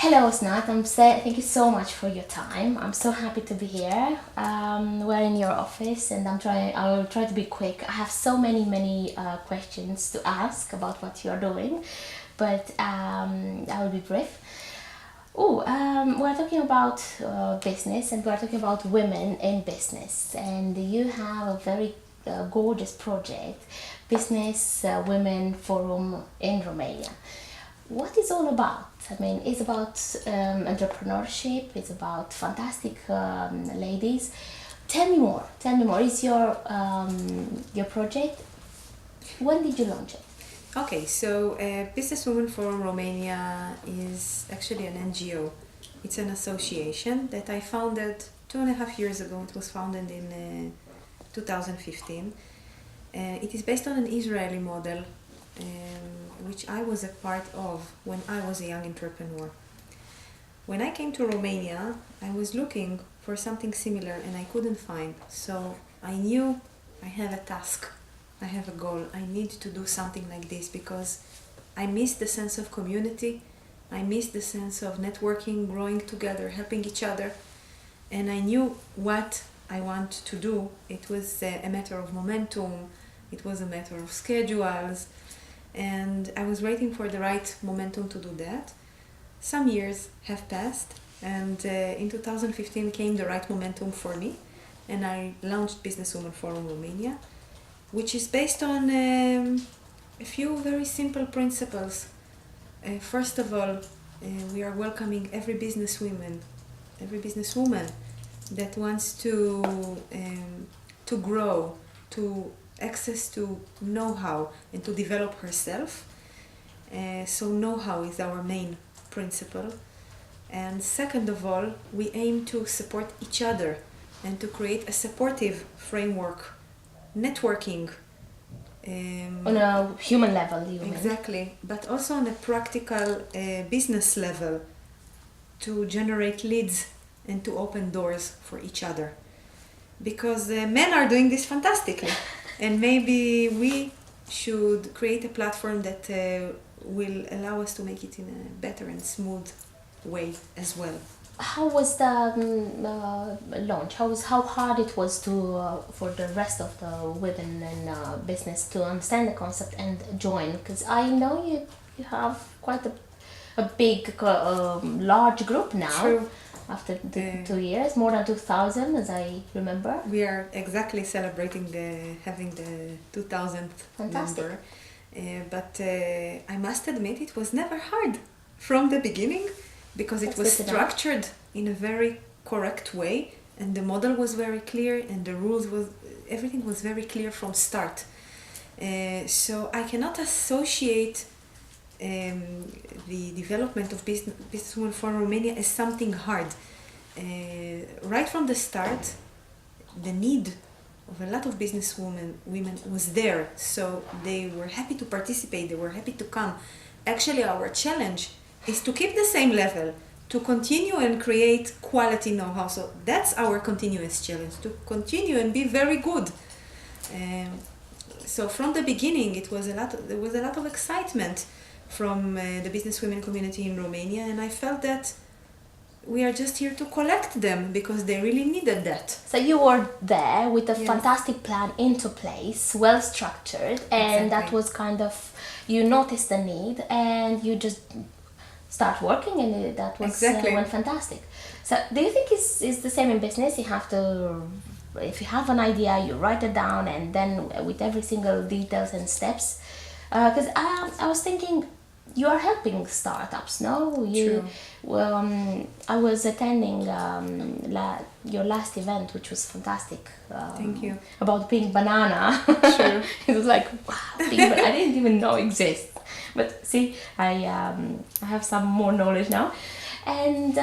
Hello, Osnat. Thank you so much for your time. I'm so happy to be here. We're in your office, and I will try to be quick. I have so many questions to ask about what you're doing, but I will be brief. We're talking about business, and we're talking about women in business. And you have a very gorgeous project, Business Women Forum in Romania. What is all about? I mean, it's about entrepreneurship. It's about fantastic ladies. Tell me more. Tell me more. Is your project? When did you launch it? Okay, so Business Women Forum Romania is actually an NGO. It's an association that I founded 2.5 years ago. It was founded in 2015. It is based on an Israeli model, which I was a part of when I was a young entrepreneur. When I came to Romania, I was looking for something similar and I couldn't find. So I knew I have a task. I have a goal. I need to do something like this because I miss the sense of community. I miss the sense of networking, growing together, helping each other. And I knew what I want to do. It was a matter of momentum. It was a matter of schedules. And I was waiting for the right momentum to do that. Some years have passed, and in 2015 came the right momentum for me, and I launched Business Women Forum Romania, which is based on a few very simple principles. First of all, we are welcoming every businesswoman that wants to grow, to access to know-how and to develop herself. So know-how is our main principle. And second of all, we aim to support each other and to create a supportive framework, networking. On a human level, you mean? Exactly, but also on a practical business level to generate leads and to open doors for each other. Because men are doing this fantastically. And maybe we should create a platform that will allow us to make it in a better and smooth way as well. How was the launch? How hard it was to for the rest of the women in business to understand the concept and join? Because I know you have quite a big large group now. True. After the 2 years, more than 2,000, as I remember. We are exactly celebrating having the 2000th Fantastic. number. But I must admit it was never hard from the beginning because it was structured in a very correct way and the model was very clear and the rules everything was very clear from start. So I cannot associate the development of Business Women for Romania as something hard. Right from the start, the need of a lot of women was there, so they were happy to participate, they were happy to come. Actually, our challenge is to keep the same level, to continue and create quality know-how. So that's our continuous challenge, to continue and be very good. So from the beginning, there was a lot of excitement from the business women community in Romania, and I felt that we are just here to collect them because they really needed that. So you were there with a fantastic plan into place, well structured, and Exactly. that was kind of, you noticed the need and you just start working, and that was Exactly. went fantastic. So do you think it's the same in business? You have to, if you have an idea, you write it down, and then with every single details and steps. Because I was thinking, you are helping startups, no? True. I was attending your last event, which was fantastic. Thank you. About pink banana. Sure. It was like, wow, pink banana. I didn't even know exists. But see, I have some more knowledge now, and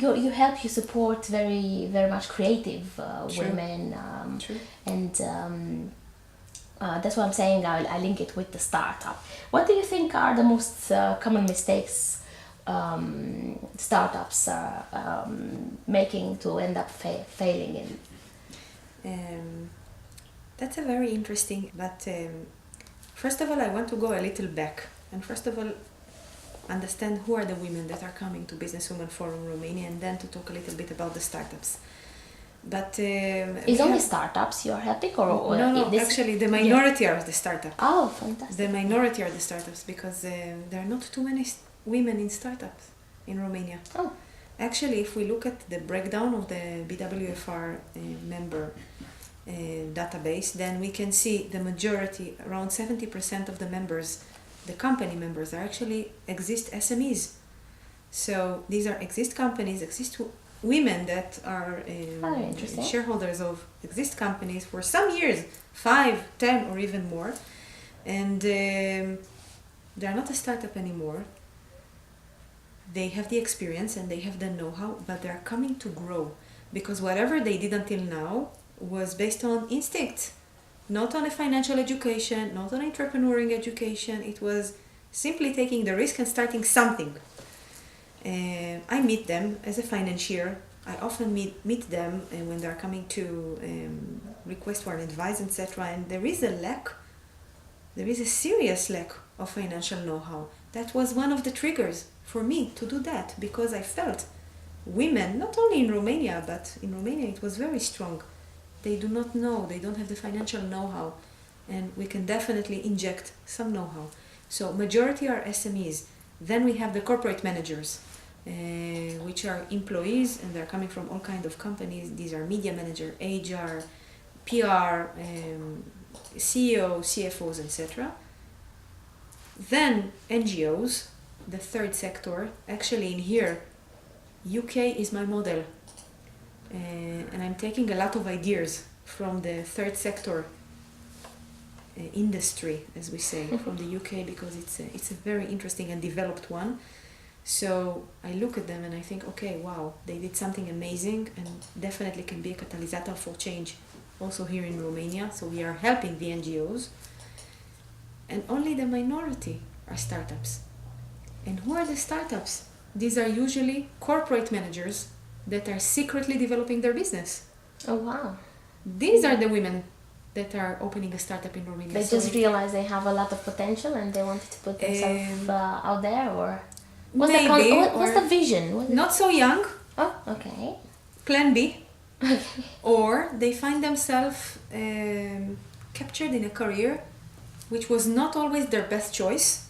you help, you support very much creative True. women, True. and that's why I'm saying I link it with the startup. What do you think are the most common mistakes startups are making to end up failing in? That's a very interesting, but first of all I want to go a little back, and first of all understand who are the women that are coming to Businesswomen Forum Romania, and then to talk a little bit about the startups. But it's only startups you are helping, or no, actually the minority are the startups. Oh, fantastic! The minority are the startups because there are not too many women in startups in Romania. Oh, actually, if we look at the breakdown of the BWFR member database, then we can see the majority, around 70% of the members, the company members, are actually exist SMEs. So these are exist companies, exist women that are shareholders of exist companies for some years, 5, 10 or even more, and they're not a startup anymore. They have the experience and they have the know-how, but they're coming to grow, because whatever they did until now was based on instinct, not on a financial education, not on entrepreneurial education. It was simply taking the risk and starting something. I meet them as a financier. I often meet them when they're coming to request for an advice, etc. And there is a serious lack of financial know-how. That was one of the triggers for me to do that, because I felt women, not only in Romania, but in Romania it was very strong. They do not know, they don't have the financial know-how, and we can definitely inject some know-how. So majority are SMEs. Then we have the corporate managers, which are employees, and they're coming from all kinds of companies. These are media manager, HR, PR, CEO, CFOs, etc. Then NGOs, the third sector. Actually in here, UK is my model. And I'm taking a lot of ideas from the third sector industry, as we say, from the UK, because it's a very interesting and developed one. So I look at them and I think, okay, wow, they did something amazing and definitely can be a catalyst for change also here in Romania. So we are helping the NGOs, and only the minority are startups. And who are the startups? These are usually corporate managers that are secretly developing their business. Oh, wow. These are the women that are opening a startup in Romania. They just realized they have a lot of potential and they wanted to put themselves out there, or what's the vision? Not so young. Oh, okay. Plan B. Okay. Or they find themselves captured in a career which was not always their best choice.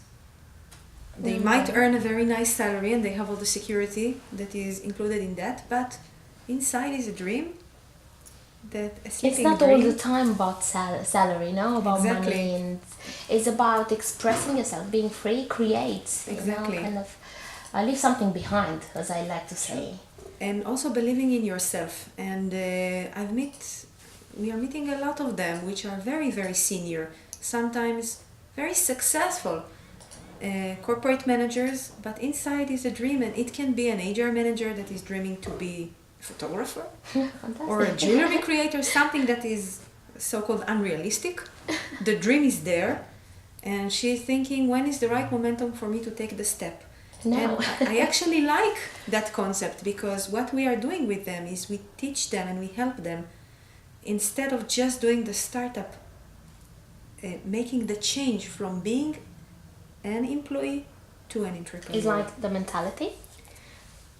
They might earn a very nice salary and they have all the security that is included in that, but inside is a dream. It's not all the time about salary, no? About money, and it's about expressing yourself, being free, create. Exactly. Kind of leave something behind, as I like to say. And also believing in yourself. And we are meeting a lot of them, which are very, very senior, sometimes very successful corporate managers, but inside is a dream, and it can be an HR manager that is dreaming to be a photographer or a jewelry creator, something that is so-called unrealistic. The dream is there, and she's thinking, when is the right momentum for me to take the step? No. And I actually like that concept, because what we are doing with them is we teach them and we help them, instead of just doing the startup, making the change from being an employee to an entrepreneur. It's like the mentality.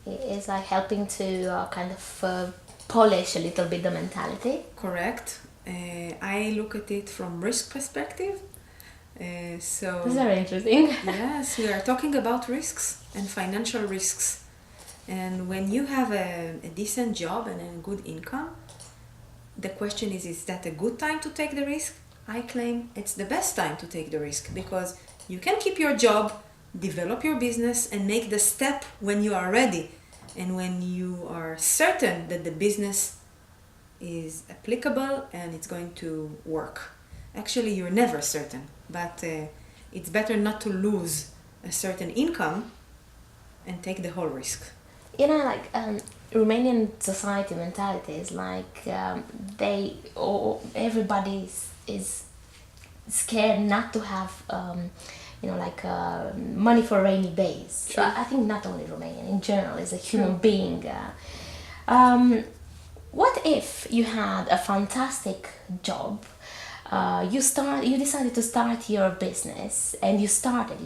It's like helping to kind of polish a little bit the mentality. Correct. I look at it from risk perspective. So that's very interesting. Yes, we are talking about risks and financial risks. And when you have a decent job and a good income, the question is that a good time to take the risk? I claim it's the best time to take the risk, because you can keep your job, develop your business, and make the step when you are ready and when you are certain that the business is applicable and it's going to work. Actually, you're never certain, but it's better not to lose a certain income and take the whole risk. You know, like Romanian society mentality is like everybody is scared not to have money for rainy days. So I think not only Romanian, in general, as a human being. What if you had a fantastic job? You decided to start your business, and you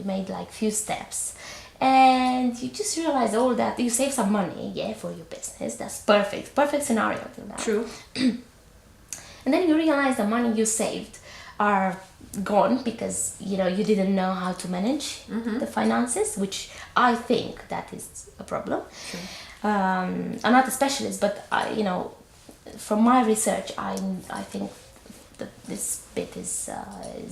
made like few steps, and you just realize all that you save some money, yeah, for your business. That's perfect scenario to that. True. And then you realize the money you saved are gone because you didn't know how to manage the finances, which I think that is a problem. Sure. I'm not a specialist, but from my research, I think that this bit is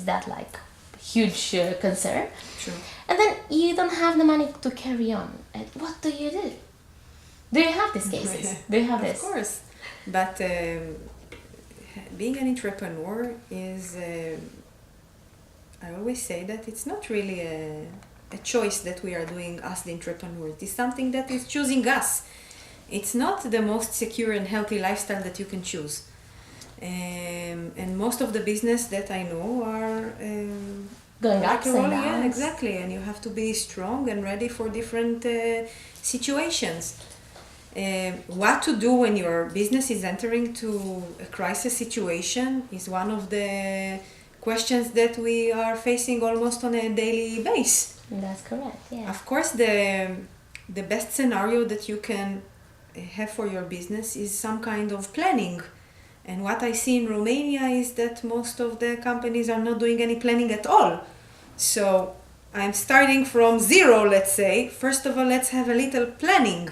that like huge concern. Sure. And then you don't have the money to carry on. And what do you do? Do you have these cases? Do you have this? Of course. But being an entrepreneur is, I always say that it's not really a choice that we are doing as the entrepreneurs. It's something that is choosing us. It's not the most secure and healthy lifestyle that you can choose. And most of the business that I know are going like ups and downs. Yeah, exactly. And you have to be strong and ready for different situations. What to do when your business is entering to a crisis situation is one of the questions that we are facing almost on a daily basis. That's correct, yeah. Of course, the best scenario that you can have for your business is some kind of planning. And what I see in Romania is that most of the companies are not doing any planning at all. So I'm starting from zero, let's say. First of all, let's have a little planning.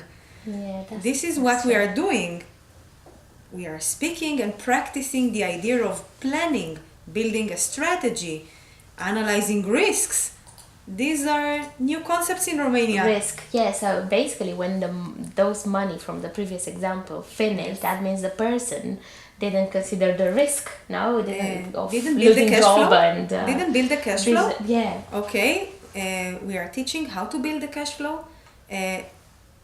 Yeah, This is what we are doing. We are speaking and practicing the idea of planning, building a strategy, analyzing risks. These are new concepts in Romania. Risk, yeah. So basically, when those money from the previous example finished, that means the person didn't consider the risk. No, didn't build the cash flow. And didn't build the cash flow. Yeah. Okay. We are teaching how to build the cash flow.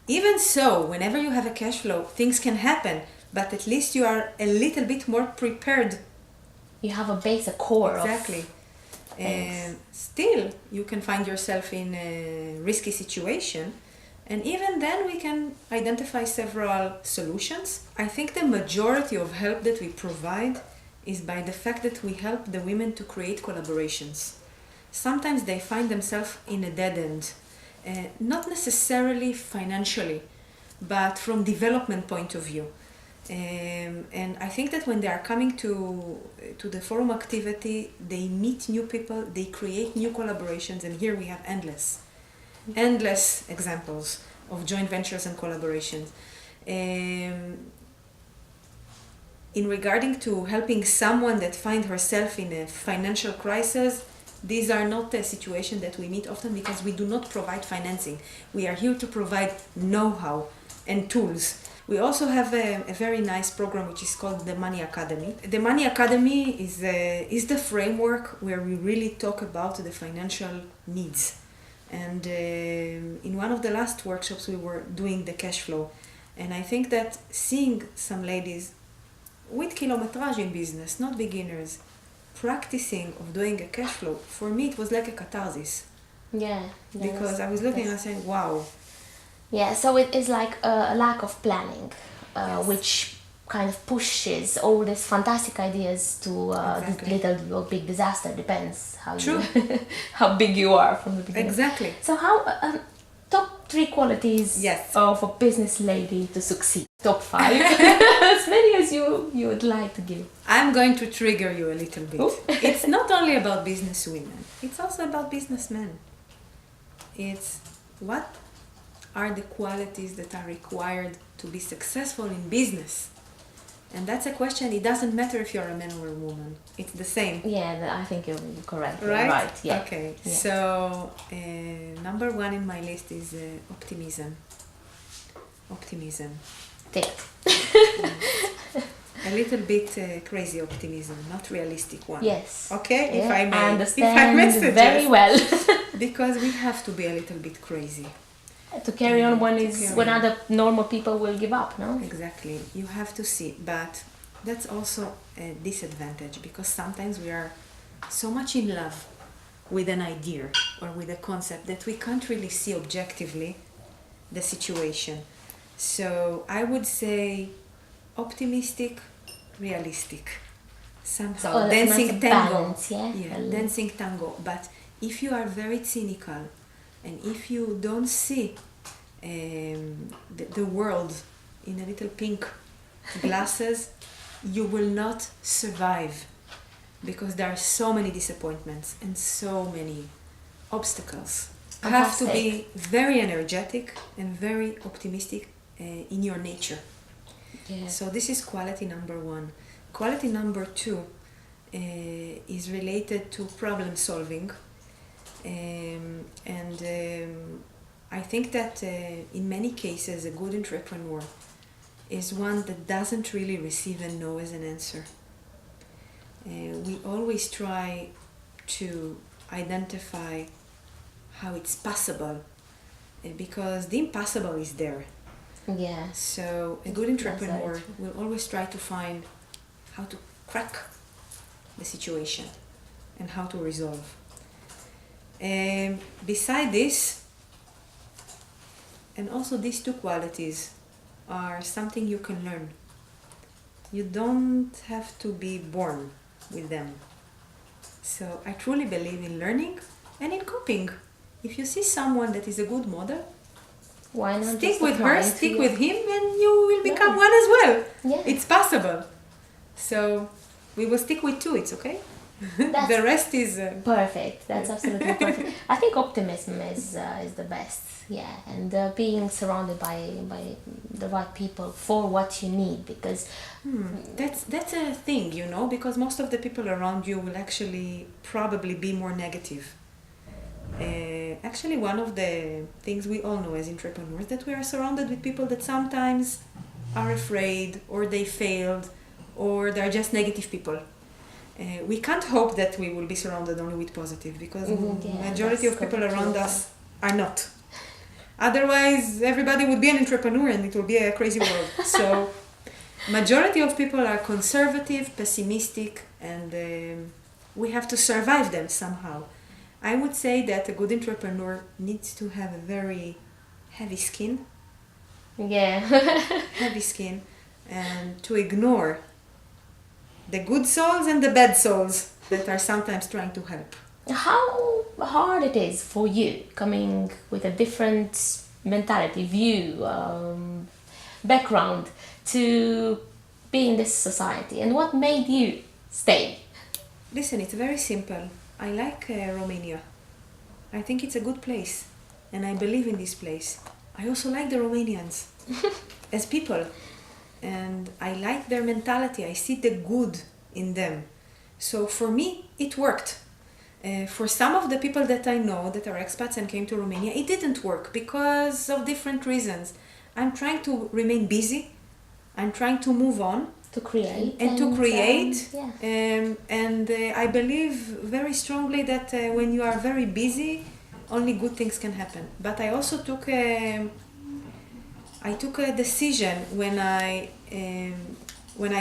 Even so, whenever you have a cash flow, things can happen, but at least you are a little bit more prepared. You have a base, a core. Exactly. Still, you can find yourself in a risky situation, and even then we can identify several solutions. I think the majority of help that we provide is by the fact that we help the women to create collaborations. Sometimes they find themselves in a dead end. Not necessarily financially, but from development point of view. And I think that when they are coming to the forum activity, they meet new people, they create new collaborations, and here we have endless examples of joint ventures and collaborations. In regarding to helping someone that find herself in a financial crisis, these are not a situation that we meet often because we do not provide financing. We are here to provide know-how and tools. We also have a very nice program which is called the Money Academy. The Money Academy is the framework where we really talk about the financial needs. And in one of the last workshops we were doing the cash flow. And I think that seeing some ladies with kilometrage in business, not beginners, practicing of doing a cash flow, for me it was like a catharsis. Yeah. Because I was looking and saying, wow. Yeah, so it is like a lack of planning, Yes. which kind of pushes all these fantastic ideas to Exactly. little or big disaster, depends how True. how big you are from the beginning. Exactly. So how top 3 qualities Yes. of a business lady to succeed? Top 5, as many as you would like to give. I'm going to trigger you a little bit. Oh. It's not only about business women, it's also about businessmen. It's what are the qualities that are required to be successful in business? And that's a question. It doesn't matter if you're a man or a woman. It's the same. Yeah, I think you're correct. Right? You're right. Yeah. Okay. Yeah. So, number 1 in my list is optimism. Optimism. Tick. A little bit crazy optimism, not realistic one. Yes. Okay? Yeah, If I may. I understand if I may suggest. very well. Because we have to be a little bit crazy. To carry on when carry on. other normal people will give up, no? Exactly. You have to see. But that's also a disadvantage because sometimes we are so much in love with an idea or with a concept that we can't really see objectively the situation. So I would say optimistic, realistic. Somehow So, dancing nice tango. balance, yeah? Yeah, dancing tango. But if you are very cynical And if you don't see the world in a little pink glasses, you will not survive, because there are so many disappointments and so many obstacles. You have to be very energetic and very optimistic in your nature. Yeah. So this is quality number one. Quality number two is related to problem solving. I think that in many cases a good entrepreneur is one that doesn't really receive a no as an answer. We always try to identify how it's possible, because the impossible is there. Yeah. So a good entrepreneur will always try to find how to crack the situation and how to resolve. Beside this, and also these two qualities are something you can learn. You don't have to be born with them. So I truly believe in learning and in coping. If you see someone that is a good model, why not stick with her, stick with him, and you will become Yeah. one as well. Yeah. It's possible. So we will stick with two, it's okay? The rest is... Perfect. That's absolutely perfect. I think optimism is the best. Yeah, and being surrounded by the right people for what you need, because That's a thing, you know, because most of the people around you will actually probably be more negative. Actually, one of the things we all know as entrepreneurs, that we are surrounded with people that sometimes are afraid, or they failed, or they're just negative people. We can't hope that we will be surrounded only with positive, because majority of people around us are not. Otherwise, everybody would be an entrepreneur and it will be a crazy world. So, majority of people are conservative, pessimistic, and we have to survive them somehow. I would say that a good entrepreneur needs to have a very heavy skin. Yeah. Heavy skin, and to ignore the good souls and the bad souls that are sometimes trying to help. How hard it is for you, coming with a different mentality, view, background, to be in this society, and what made you stay? Listen, it's very simple. I like Romania. I think it's a good place, and I believe in this place. I also like the Romanians as people, and I like their mentality. I see the good in them. So for me, it worked. For some of the people that I know that are expats and came to Romania, it didn't work because of different reasons. I'm trying to remain busy. I'm trying to move on. To create. I believe very strongly that when you are very busy, only good things can happen. But I also took a decision when I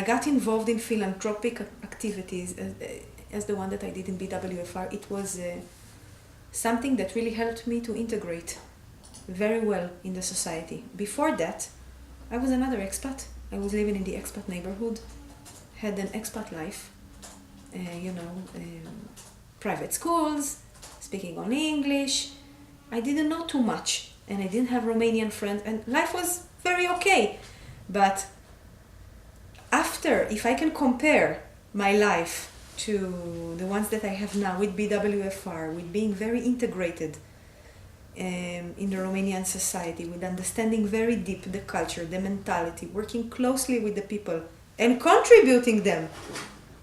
got involved in philanthropic activities, as the one that I did in BWFR. It was something that really helped me to integrate very well in the society. Before that, I was another expat. I was living in the expat neighborhood, had an expat life, private schools, speaking only English. I didn't know too much, and I didn't have Romanian friends, and life was very okay. But after, if I can compare my life to the ones that I have now with BWFR, with being very integrated in the Romanian society, with understanding very deep the culture, the mentality, working closely with the people and contributing them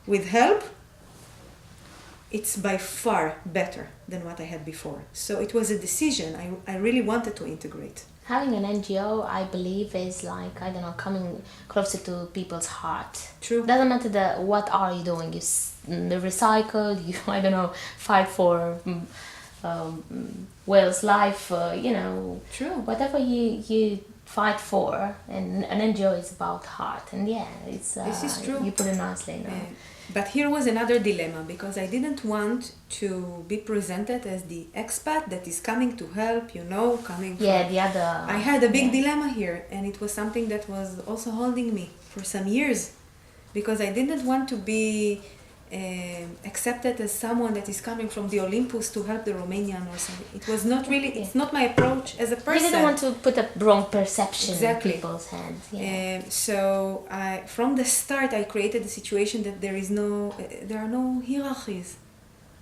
with help, it's by far better than what I had before. So it was a decision. I really wanted to integrate. Having an NGO, I believe, is like, I don't know, coming closer to people's heart. True. Doesn't matter what are you doing. You recycle, you, I don't know, fight for whale's life, True. Whatever you fight for, and an NGO is about heart. And yeah, it's this is true. You put it nicely. But here was another dilemma, because I didn't want to be presented as the expat that is coming to help, coming from... Yeah, the other... I had a big dilemma here, and it was something that was also holding me for some years, because I didn't want to be accepted as someone that is coming from the Olympus to help the Romanian or something. It was not really, it's not my approach as a person. You didn't want to put a wrong perception Exactly. in people's hands. Yeah. So from the start, I created a situation that there are no hierarchies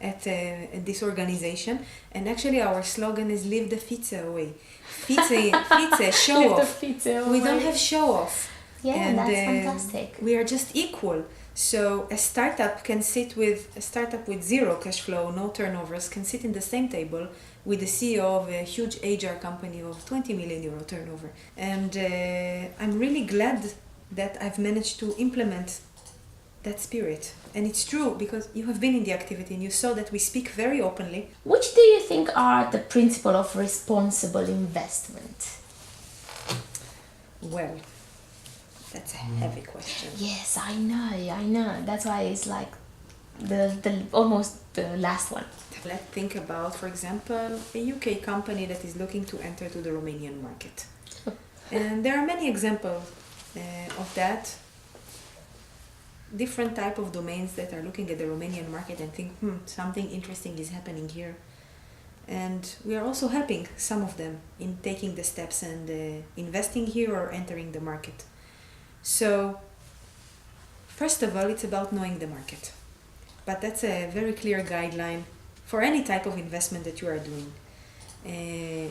at this organization. And actually our slogan is "Leave the Fize away." Fize, show Leave the off. Fize We away. don't have show off. Yeah, And, that's fantastic. We are just equal. So a startup with zero cash flow, no turnovers, can sit in the same table with the CEO of a huge HR company of 20 million euro turnover. And I'm really glad that I've managed to implement that spirit. And it's true because you have been in the activity and you saw that we speak very openly. Which do you think are the principle of responsible investment? Well, that's a heavy question. Yes, I know. That's why it's like the almost the last one. Let's think about, for example, a UK company that is looking to enter to the Romanian market. And there are many examples of that. Different type of domains that are looking at the Romanian market and think, something interesting is happening here. And we are also helping some of them in taking the steps and investing here or entering the market. So, first of all, it's about knowing the market. But that's a very clear guideline for any type of investment that you are doing.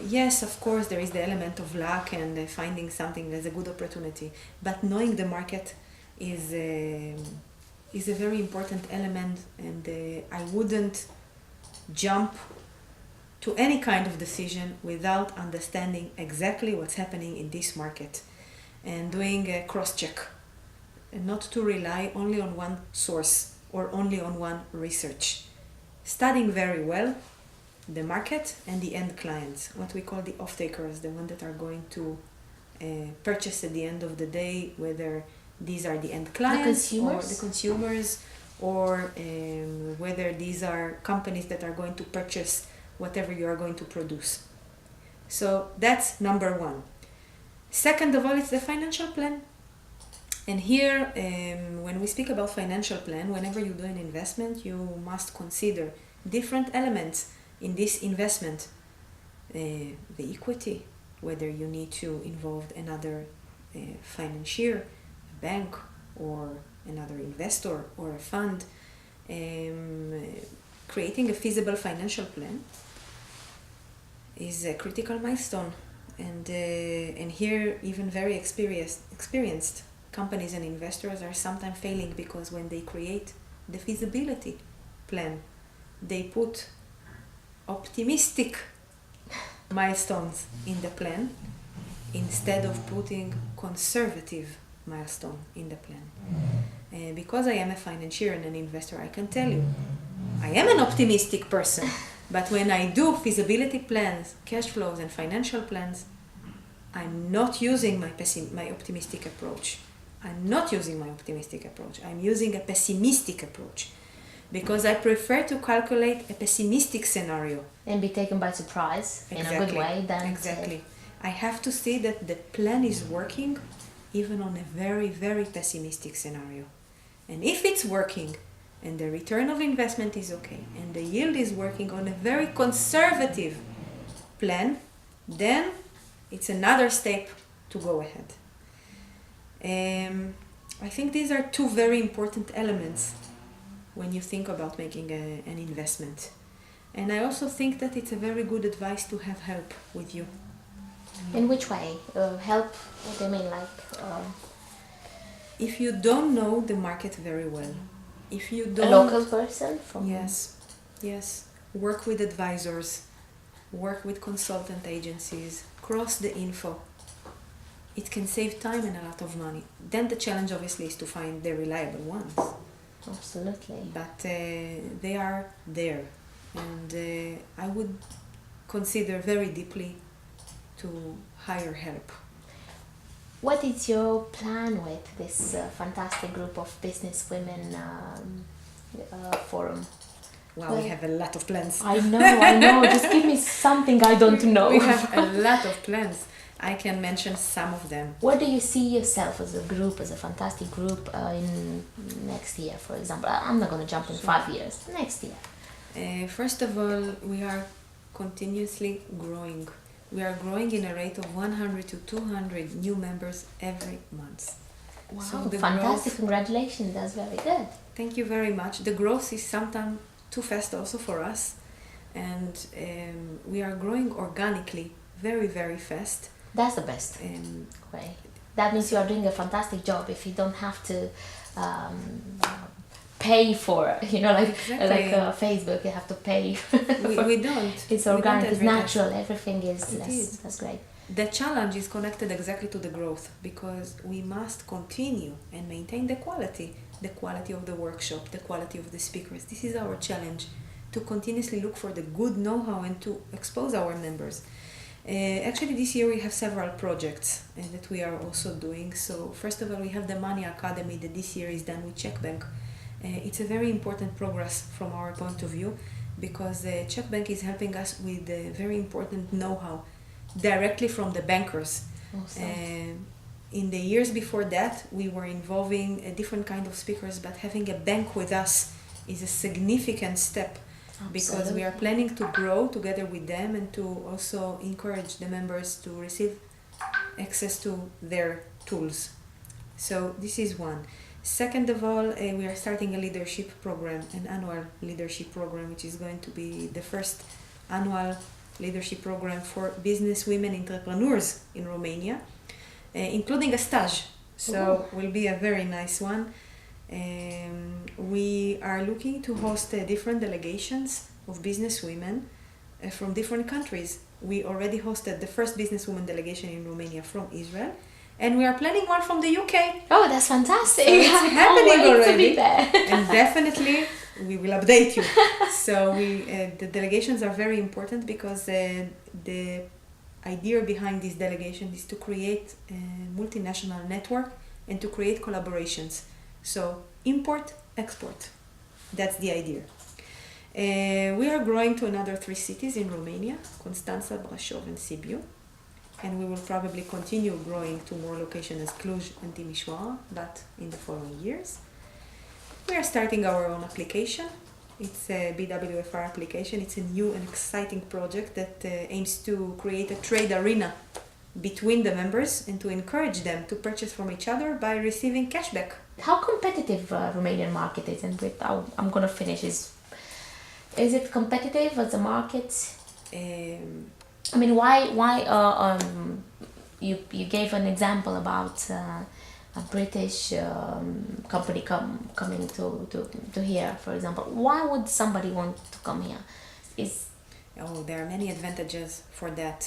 Yes, of course, there is the element of luck and finding something as a good opportunity. But knowing the market is a very important element, and I wouldn't jump to any kind of decision without understanding exactly what's happening in this market and doing a cross-check, and not to rely only on one source or only on one research. Studying very well the market and the end clients, what we call the off-takers, the ones that are going to purchase at the end of the day, whether these are the end clients or the consumers, or whether these are companies that are going to purchase whatever you are going to produce. So that's number one. Second of all, it's the financial plan. And here, when we speak about financial plan, whenever you do an investment, you must consider different elements in this investment. The equity, whether you need to involve another financier, a bank, or another investor, or a fund. Creating a feasible financial plan is a critical milestone. And here, even very experienced companies and investors are sometimes failing, because when they create the feasibility plan, they put optimistic milestones in the plan instead of putting conservative milestone in the plan. Because I am a financier and an investor, I can tell you, I am an optimistic person. But when I do feasibility plans, cash flows, and financial plans, I'm not using my optimistic approach. I'm using a pessimistic approach, because I prefer to calculate a pessimistic scenario. And be taken by surprise in a good way. Exactly. I have to see that the plan is working even on a very, very pessimistic scenario. And if it's working, and the return of investment is okay, and the yield is working on a very conservative plan, then it's another step to go ahead. I think these are two very important elements when you think about making an investment. And I also think that it's a very good advice to have help with you. In which way? Help? What do you mean? If you don't know the market very well, if you don't... A local person? Yes. Work with advisors, work with consultant agencies, cross the info. It can save time and a lot of money. Then the challenge obviously is to find the reliable ones. Absolutely. But they are there. And I would consider very deeply to hire help. What is your plan with this fantastic group of business women forum? Wow, we have a lot of plans. I know. Just give me something I don't know. We have a lot of plans. I can mention some of them. Where do you see yourself as a group, as a fantastic group in next year, for example? I'm not going to jump in 5 years. Next year. First of all, we are continuously growing. We are growing in a rate of 100 to 200 new members every month. Wow, So the fantastic. growth, Congratulations. That's very good. thank you very much. The growth is sometimes too fast also for us. And we are growing organically very, very fast. That's the best way. That means you are doing a fantastic job if you don't have to pay for, like Exactly. Facebook, you have to pay. We don't. It's organic, We don't it's natural, everything is It less. is. That's great. The challenge is connected exactly to the growth because we must continue and maintain the quality of the workshop, the quality of the speakers. This is our challenge, to continuously look for the good know-how and to expose our members. Actually, this year we have several projects that we are also doing. So first of all, we have the Money Academy that this year is done with Czech Bank. It's a very important progress from our point of view because Czech Bank is helping us with very important know-how directly from the bankers. Awesome. In the years before that, we were involving a different kind of speakers, but having a bank with us is a significant step. Because we are planning to grow together with them and to also encourage the members to receive access to their tools. So this is one. Second of all, we are starting a leadership program, an annual leadership program, which is going to be the first annual leadership program for business women entrepreneurs in Romania, including a stage. So will be a very nice one. We are looking to host different delegations of businesswomen from different countries. We already hosted the first businesswoman delegation in Romania from Israel, and we are planning one from the UK. Oh, that's fantastic! So it's happening already, to be there. and definitely we will update you. So the delegations are very important because the idea behind this delegation is to create a multinational network and to create collaborations. So import, export. That's the idea. We are growing to another 3 cities in Romania, Constanța, Brașov and Sibiu. And we will probably continue growing to more locations as Cluj and Timișoara, but in the following years. We are starting our own application. It's a BWFR application. It's a new and exciting project that aims to create a trade arena between the members and to encourage them to purchase from each other by receiving cashback. How competitive Romanian market is, and with I'm gonna finish. Is it competitive as a market? I mean, why you gave an example about a British company coming to here, for example. Why would somebody want to come here? There are many advantages for that.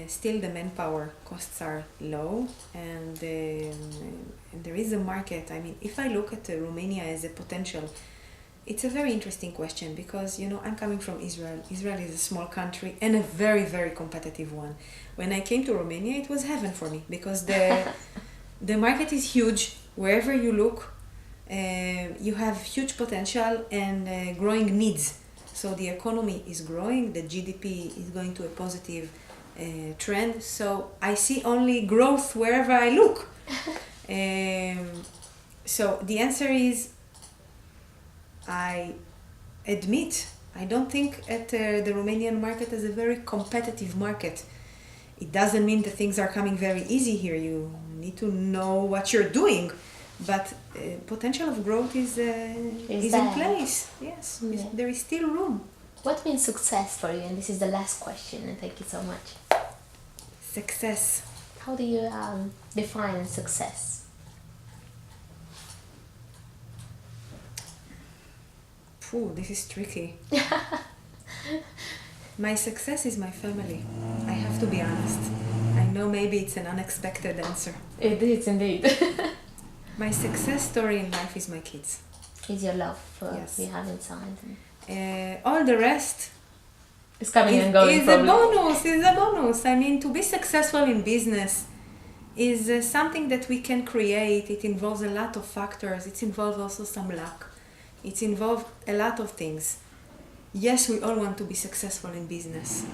Still, the manpower costs are low, and there is a market. I mean, if I look at Romania as a potential, it's a very interesting question because, I'm coming from Israel. Israel is a small country and a very, very competitive one. When I came to Romania, it was heaven for me because the market is huge. Wherever you look, you have huge potential and growing needs. So the economy is growing, the GDP is going to a positive trend. So I see only growth wherever I look. So the answer is, I admit, I don't think at the Romanian market as a very competitive market. It doesn't mean that things are coming very easy here. You need to know what you're doing. But potential of growth is in place. Yes, Yeah. there is still room. What means success for you? And this is the last question, and thank you so much. Success. How do you define success? This is tricky. My success is my family. I have to be honest. I know maybe it's an unexpected answer. It is indeed. My success story in life is my kids. Is your love Yes. you have inside. All the rest It's coming and going. is a bonus. I mean, to be successful in business is something that we can create. It involves a lot of factors. It involves also some luck. It involves a lot of things. Yes, we all want to be successful in business,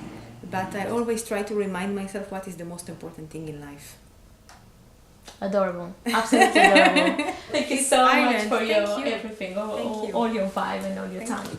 but I always try to remind myself what is the most important thing in life. Adorable. Absolutely adorable. Thank you so much for Thank your you. everything, Thank you. all your vibe and all your time.